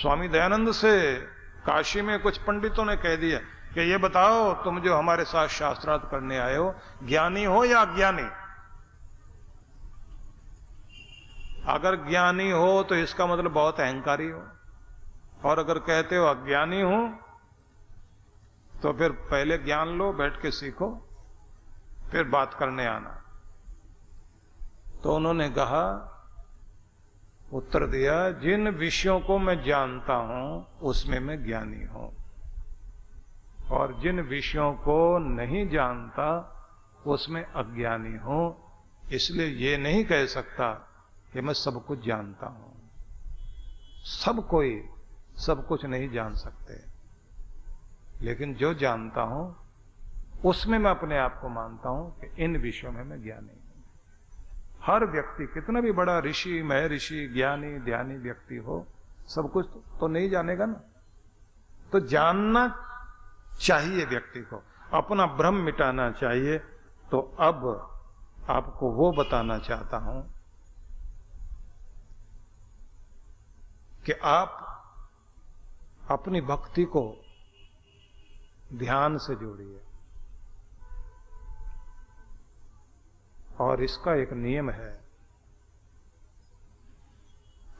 स्वामी दयानंद से काशी में कुछ पंडितों ने कह दिया कि ये बताओ, तुम जो हमारे साथ शास्त्रार्थ करने आए हो, ज्ञानी हो या अज्ञानी? अगर ज्ञानी हो तो इसका मतलब बहुत अहंकारी हो, और अगर कहते हो अज्ञानी हो तो फिर पहले ज्ञान लो, बैठ के सीखो, फिर बात करने आना। तो उन्होंने कहा, उत्तर दिया, जिन विषयों को मैं जानता हूं उसमें मैं ज्ञानी हूं, और जिन विषयों को नहीं जानता उसमें अज्ञानी हूं। इसलिए ये नहीं कह सकता कि मैं सब कुछ जानता हूं। सब कोई सब कुछ नहीं जान सकते, लेकिन जो जानता हूं उसमें मैं अपने आप को मानता हूं कि इन विषयों में मैं ज्ञानी हूं। हर व्यक्ति, कितना भी बड़ा ऋषि, महर्षि, ज्ञानी, ध्यानी व्यक्ति हो, सब कुछ तो नहीं जानेगा ना। तो जानना चाहिए व्यक्ति को, अपना भ्रम मिटाना चाहिए। तो अब आपको वो बताना चाहता हूं कि आप अपनी भक्ति को ध्यान से जोड़िए, और इसका एक नियम है।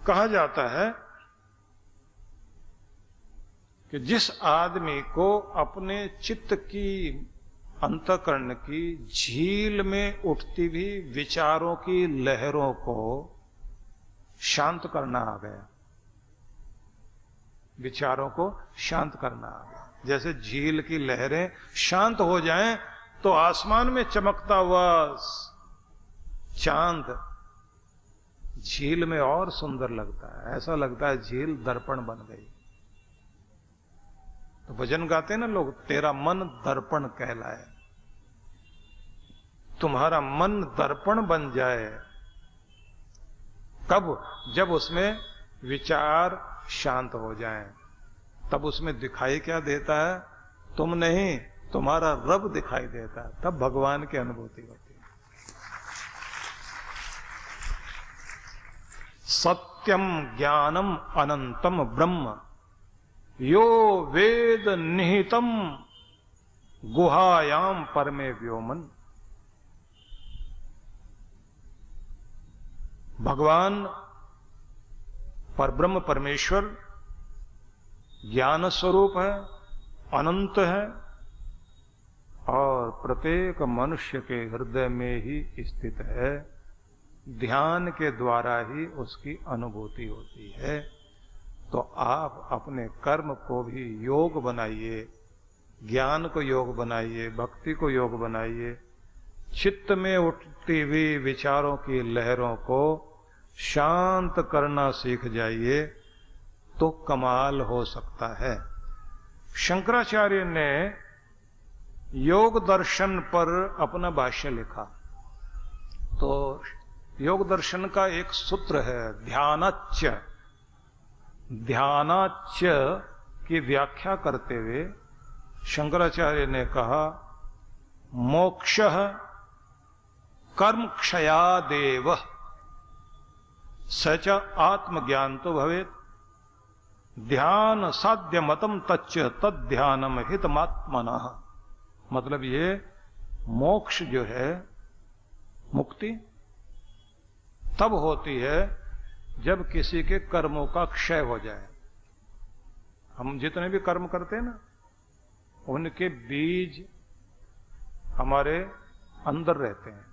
कहा जाता है कि जिस आदमी को अपने चित्त की, अंतःकरण की झील में उठती हुई विचारों की लहरों को शांत करना आ गया, विचारों को शांत करना आ गया, जैसे झील की लहरें शांत हो जाएं तो आसमान में चमकता हुआ चांद झील में और सुंदर लगता है। ऐसा लगता है झील दर्पण बन गई। तो भजन गाते हैं ना लोग, तेरा मन दर्पण कहलाए। तुम्हारा मन दर्पण बन जाए कब? जब उसमें विचार शांत हो जाएं। तब उसमें दिखाई क्या देता है? तुम नहीं, तुम्हारा रब दिखाई देता है। तब भगवान की अनुभूति होती है। सत्यम ज्ञानम अनंतम ब्रह्म यो वेद निहितम गुहायाम परमे व्योमन। भगवान परब्रह्म परमेश्वर ज्ञान स्वरूप है, अनंत है, और प्रत्येक मनुष्य के हृदय में ही स्थित है। ध्यान के द्वारा ही उसकी अनुभूति होती है। तो आप अपने कर्म को भी योग बनाइए, ज्ञान को योग बनाइए, भक्ति को योग बनाइए। चित्त में उठती हुई विचारों की लहरों को शांत करना सीख जाइए, तो कमाल हो सकता है। शंकराचार्य ने योग दर्शन पर अपना भाष्य लिखा। तो योग दर्शन का एक सूत्र है, ध्यानाच्च। ध्यानाच्च की व्याख्या करते हुए शंकराचार्य ने कहा, मोक्षः कर्म क्षयादेव सच आत्मज्ञान तो भवेत्। ध्यान साध्य मतम तच्च तद ध्यानम हितमात्मनः। मतलब ये मोक्ष जो है, मुक्ति तब होती है जब किसी के कर्मों का क्षय हो जाए। हम जितने भी कर्म करते हैं ना, उनके बीज हमारे अंदर रहते हैं।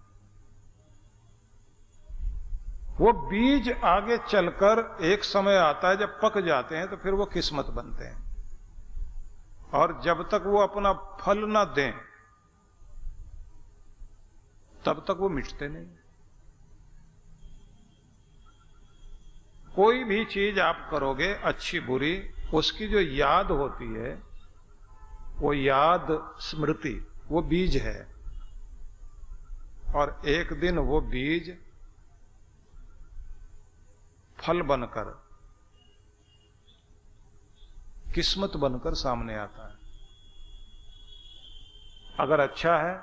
वो बीज आगे चलकर एक समय आता है जब पक जाते हैं, तो फिर वो किस्मत बनते हैं। और जब तक वो अपना फल ना दें तब तक वो मिटते नहीं। कोई भी चीज आप करोगे, अच्छी बुरी, उसकी जो याद होती है, वो याद स्मृति, वो बीज है। और एक दिन वो बीज फल बनकर, किस्मत बनकर सामने आता है। अगर अच्छा है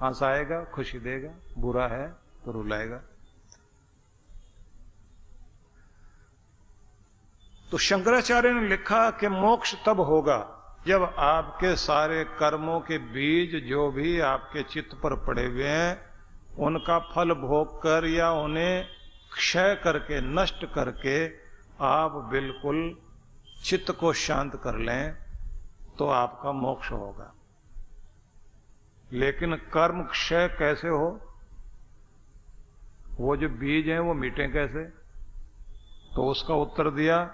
हंसाएगा, खुशी देगा, बुरा है तो रुलाएगा। तो शंकराचार्य ने लिखा कि मोक्ष तब होगा जब आपके सारे कर्मों के बीज जो भी आपके चित्त पर पड़े हुए हैं उनका फल भोग कर या उन्हें क्षय करके नष्ट करके आप बिल्कुल चित्त को शांत कर लें तो आपका मोक्ष होगा। लेकिन कर्म क्षय कैसे हो? वो जो बीज हैं वो मिटे कैसे? तो उसका उत्तर दिया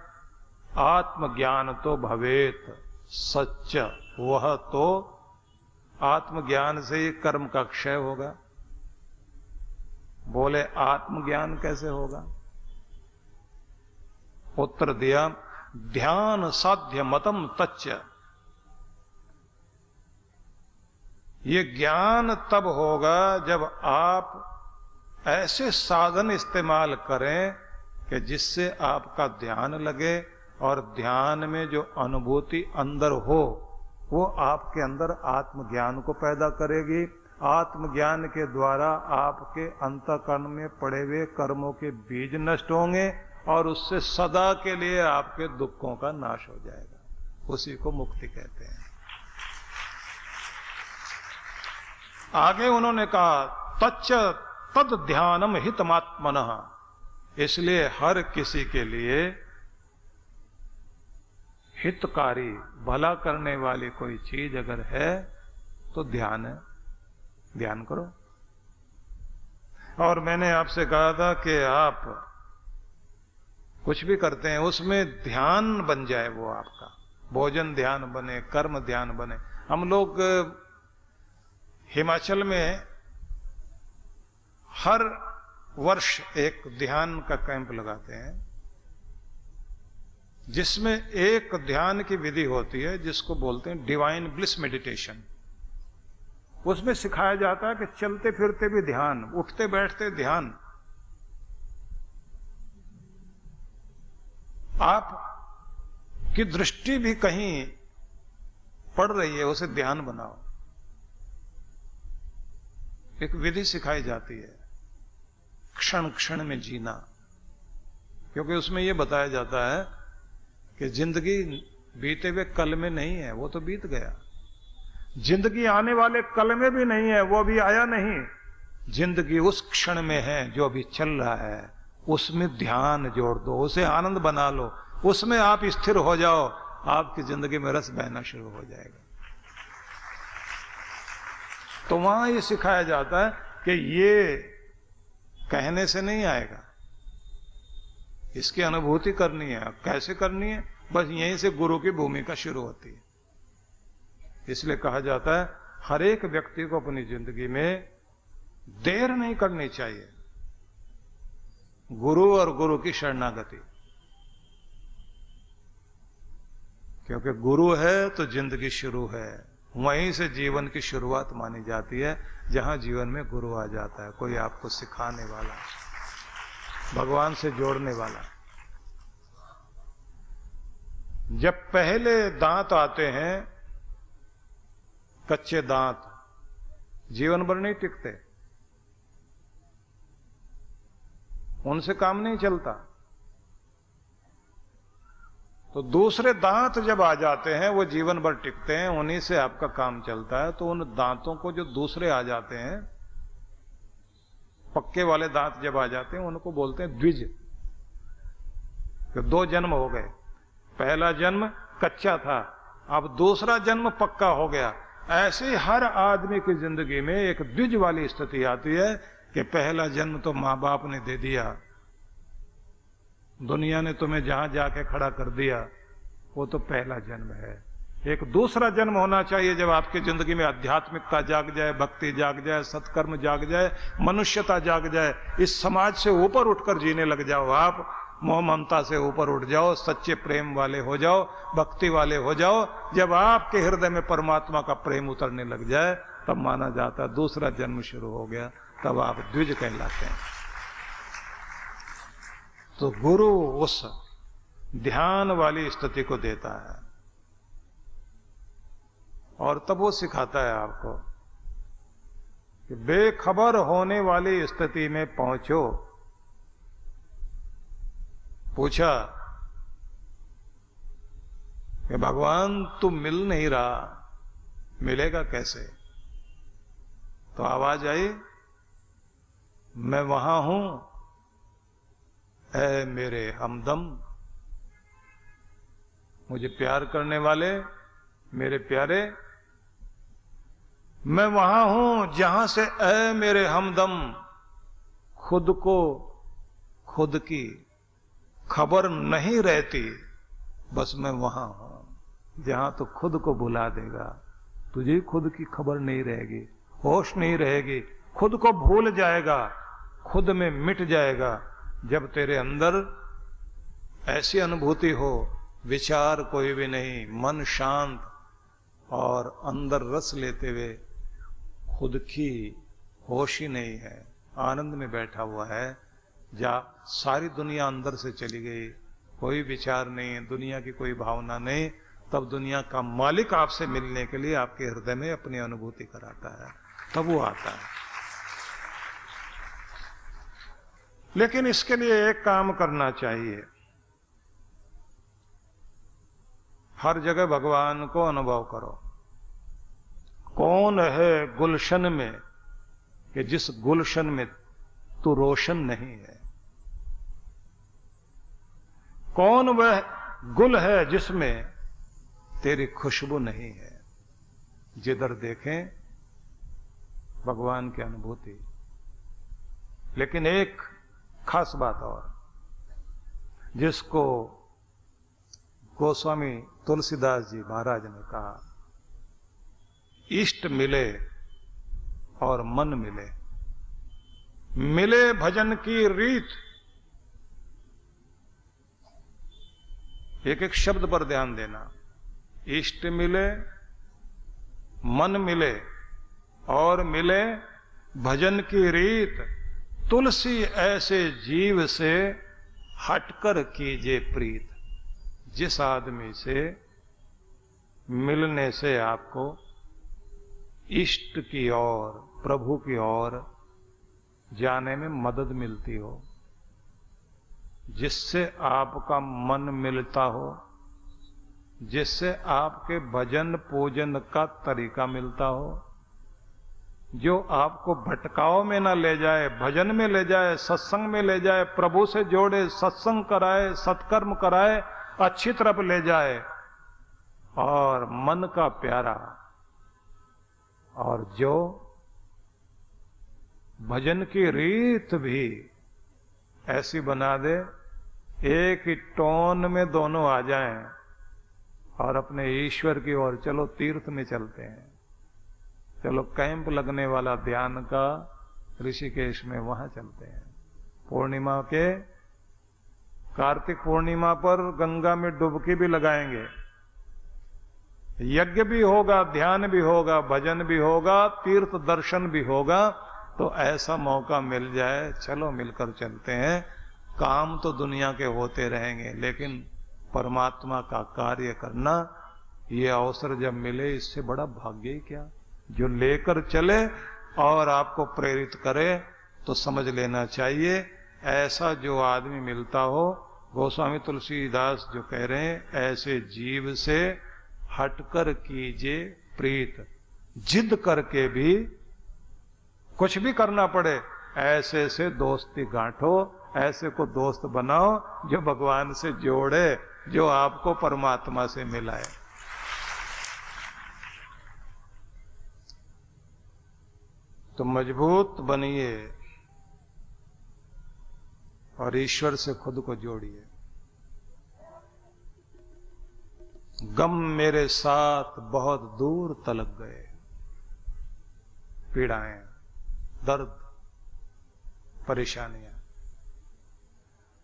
आत्मज्ञान तो भवेत सच्च, वह तो आत्मज्ञान से ही कर्म का क्षय होगा। बोले आत्मज्ञान कैसे होगा? उत्तर दिया ध्यान साध्य मतम तच्च, ये ज्ञान तब होगा जब आप ऐसे साधन इस्तेमाल करें कि जिससे आपका ध्यान लगे और ध्यान में जो अनुभूति अंदर हो वो आपके अंदर आत्मज्ञान को पैदा करेगी। आत्मज्ञान के द्वारा आपके अंतःकरण में पड़े हुए कर्मों के बीज नष्ट होंगे और उससे सदा के लिए आपके दुखों का नाश हो जाएगा। उसी को मुक्ति कहते हैं। आगे उन्होंने कहा तच्च तद ध्यानम हितमात्मनः, इसलिए हर किसी के लिए हितकारी भला करने वाली कोई चीज अगर है तो ध्यान है, ध्यान करो। और मैंने आपसे कहा था कि आप कुछ भी करते हैं उसमें ध्यान बन जाए, वो आपका भोजन ध्यान बने, कर्म ध्यान बने। हम लोग हिमाचल में हर वर्ष एक ध्यान का कैंप लगाते हैं जिसमें एक ध्यान की विधि होती है जिसको बोलते हैं डिवाइन ब्लिस मेडिटेशन। उसमें सिखाया जाता है कि चलते फिरते भी ध्यान, उठते बैठते ध्यान। आप की दृष्टि भी कहीं पड़ रही है, उसे ध्यान बनाओ। एक विधि सिखाई जाती है क्षण क्षण में जीना, क्योंकि उसमें यह बताया जाता है कि जिंदगी बीते हुए कल में नहीं है, वो तो बीत गया। जिंदगी आने वाले कल में भी नहीं है, वो अभी आया नहीं। जिंदगी उस क्षण में है जो अभी चल रहा है, उसमें ध्यान जोड़ दो, उसे आनंद बना लो, उसमें आप स्थिर हो जाओ, आपकी जिंदगी में रस बहना शुरू हो जाएगा। तो वहां ये सिखाया जाता है कि ये कहने से नहीं आएगा, इसकी अनुभूति करनी है। कैसे करनी है? बस यहीं से गुरु की भूमिका शुरू होती है। इसलिए कहा जाता है हर एक व्यक्ति को अपनी जिंदगी में देर नहीं करनी चाहिए, गुरु और गुरु की शरणागति। क्योंकि गुरु है तो जिंदगी शुरू है, वहीं से जीवन की शुरुआत मानी जाती है, जहां जीवन में गुरु आ जाता है, कोई आपको सिखाने वाला, भगवान से जोड़ने वाला। जब पहले दांत आते हैं, कच्चे दांत जीवन भर नहीं टिकते, उनसे काम नहीं चलता। तो दूसरे दांत जब आ जाते हैं वो जीवन भर टिकते हैं, उन्हीं से आपका काम चलता है। तो उन दांतों को जो दूसरे आ जाते हैं, पक्के वाले दांत जब आ जाते हैं, उनको बोलते हैं द्विज। तो दो जन्म हो गए, पहला जन्म कच्चा था, अब दूसरा जन्म पक्का हो गया। ऐसे हर आदमी की जिंदगी में एक द्विज वाली स्थिति आती है कि पहला जन्म तो मां बाप ने दे दिया, दुनिया ने तुम्हें जहां जाके खड़ा कर दिया, वो तो पहला जन्म है। एक दूसरा जन्म होना चाहिए जब आपकी जिंदगी में आध्यात्मिकता जाग जाए, भक्ति जाग जाए, सत्कर्म जाग जाए, मनुष्यता जाग जाए, इस समाज से ऊपर उठकर जीने लग जाओ। आप मोह ममता से ऊपर उठ जाओ, सच्चे प्रेम वाले हो जाओ, भक्ति वाले हो जाओ। जब आपके हृदय में परमात्मा का प्रेम उतरने लग जाए, तब माना जाता है दूसरा जन्म शुरू हो गया, तब आप द्विज कहलाते हैं। तो गुरु उस ध्यान वाली स्थिति को देता है और तब वो सिखाता है आपको कि बेखबर होने वाली स्थिति में पहुंचो। पूछा कि भगवान तू मिल नहीं रहा, मिलेगा कैसे? तो आवाज आई, मैं वहां हूं ऐ मेरे हमदम, मुझे प्यार करने वाले मेरे प्यारे, मैं वहां हूं जहां से ऐ मेरे हमदम खुद को खुद की खबर नहीं रहती, बस मैं वहां हूं जहां तो खुद को भुला देगा, तुझे खुद की खबर नहीं रहेगी, होश नहीं रहेगी, खुद को भूल जाएगा, खुद में मिट जाएगा। जब तेरे अंदर ऐसी अनुभूति हो, विचार कोई भी नहीं, मन शांत और अंदर रस लेते हुए खुद की होश ही नहीं है, आनंद में बैठा हुआ है, जा सारी दुनिया अंदर से चली गई, कोई विचार नहीं, दुनिया की कोई भावना नहीं, तब दुनिया का मालिक आपसे मिलने के लिए आपके हृदय में अपनी अनुभूति कराता है, तब वो आता है। लेकिन इसके लिए एक काम करना चाहिए, हर जगह भगवान को अनुभव करो। कौन है गुलशन में कि जिस गुलशन में तू रोशन नहीं है? कौन वह गुल है जिसमें तेरी खुशबू नहीं है? जिधर देखें भगवान की अनुभूति। लेकिन एक खास बात और, जिसको गोस्वामी तुलसीदास जी महाराज ने कहा, इष्ट मिले और मन मिले, मिले भजन की रीत। एक एक शब्द पर ध्यान देना, इष्ट मिले, मन मिले और मिले भजन की रीत, तुलसी ऐसे जीव से हटकर कीजिए प्रीत। जिस आदमी से मिलने से आपको इष्ट की ओर, प्रभु की ओर जाने में मदद मिलती हो, जिससे आपका मन मिलता हो, जिससे आपके भजन पूजन का तरीका मिलता हो, जो आपको भटकाव में ना ले जाए, भजन में ले जाए, सत्संग में ले जाए, प्रभु से जोड़े, सत्संग कराए, सत्कर्म कराए, अच्छी तरफ ले जाए, और मन का प्यारा, और जो भजन की रीत भी ऐसी बना दे, एक ही टोन में दोनों आ जाएं और अपने ईश्वर की ओर, चलो तीर्थ में चलते हैं, चलो कैंप लगने वाला ध्यान का ऋषिकेश में, वहां चलते हैं। पूर्णिमा के, कार्तिक पूर्णिमा पर गंगा में डुबकी भी लगाएंगे, यज्ञ भी होगा, ध्यान भी होगा, भजन भी होगा, तीर्थ दर्शन भी होगा। तो ऐसा मौका मिल जाए, चलो मिलकर चलते हैं। काम तो दुनिया के होते रहेंगे, लेकिन परमात्मा का कार्य करना, ये अवसर जब मिले, इससे बड़ा भाग्य ही क्या। जो लेकर चले और आपको प्रेरित करे तो समझ लेना चाहिए, ऐसा जो आदमी मिलता हो, गोस्वामी तुलसीदास जो कह रहे हैं, ऐसे जीव से हटकर कीजिए प्रीत। जिद करके भी कुछ भी करना पड़े, ऐसे से दोस्ती गांठो, ऐसे को दोस्त बनाओ जो भगवान से जोड़े, जो आपको परमात्मा से मिलाए। तो मजबूत बनिए और ईश्वर से खुद को जोड़िए। गम मेरे साथ बहुत दूर तलक गए, पीड़ाएं, दर्द, परेशानियां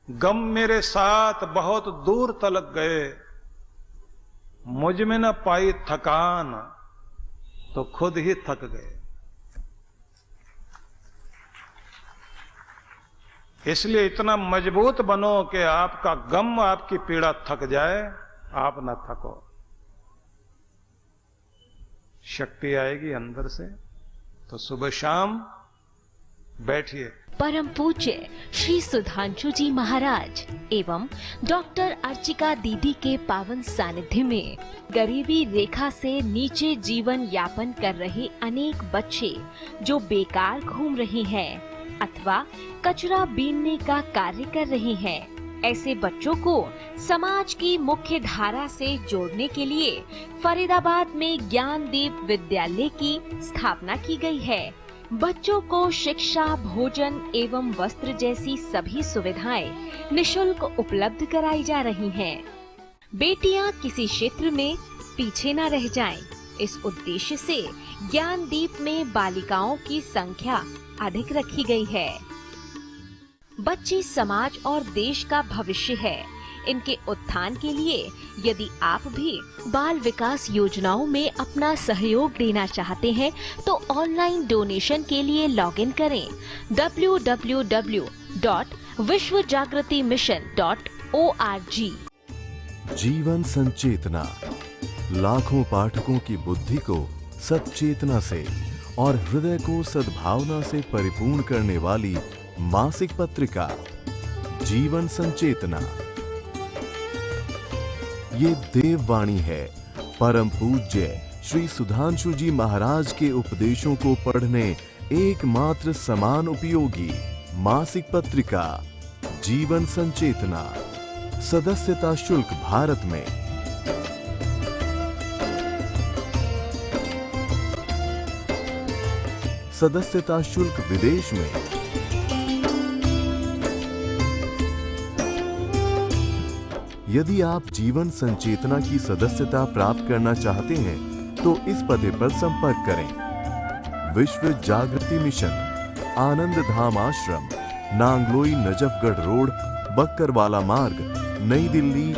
गम मेरे साथ बहुत दूर तलक गए, मुझ में न पाई थकान तो खुद ही थक गए। इसलिए इतना मजबूत बनो कि आपका गम, आपकी पीड़ा थक जाए, आप ना थको। शक्ति आएगी अंदर से, तो सुबह शाम बैठिए। परम पूज्य श्री सुधांशु जी महाराज एवं डॉक्टर अर्चिका दीदी के पावन सानिध्य में गरीबी रेखा से नीचे जीवन यापन कर रहे अनेक बच्चे जो बेकार घूम रहे हैं अथवा कचरा बीनने का कार्य कर रहे हैं, ऐसे बच्चों को समाज की मुख्य धारा से जोड़ने के लिए फरीदाबाद में ज्ञानदीप विद्यालय की स्थापना की गई है। बच्चों को शिक्षा, भोजन एवं वस्त्र जैसी सभी सुविधाएं निशुल्क उपलब्ध कराई जा रही हैं। बेटियां किसी क्षेत्र में पीछे न रह जाएं, इस उद्देश्य से ज्ञानदीप में बालिकाओं की संख्या अधिक रखी गई है। बच्चे समाज और देश का भविष्य है। इनके उत्थान के लिए यदि आप भी बाल विकास योजनाओं में अपना सहयोग देना चाहते हैं तो ऑनलाइन डोनेशन के लिए लॉगिन करें www.vishwajagratimission.org। जीवन संचेतना लाखों पाठकों की बुद्धि को सच्चेतना से और हृदय को सद्भावना से परिपूर्ण करने वाली मासिक पत्रिका जीवन संचेतना। ये देववाणी है परम पूज्य श्री सुधांशु जी महाराज के उपदेशों को पढ़ने एकमात्र समान उपयोगी मासिक पत्रिका जीवन संचेतना। सदस्यता शुल्क भारत में, सदस्यता शुल्क विदेश में। यदि आप जीवन संचेतना की सदस्यता प्राप्त करना चाहते हैं तो इस पते पर संपर्क करें। विश्व जागृति मिशन, आनंद धाम आश्रम, नांगलोई नजफगढ़ रोड, बक्करवाला मार्ग, नई दिल्ली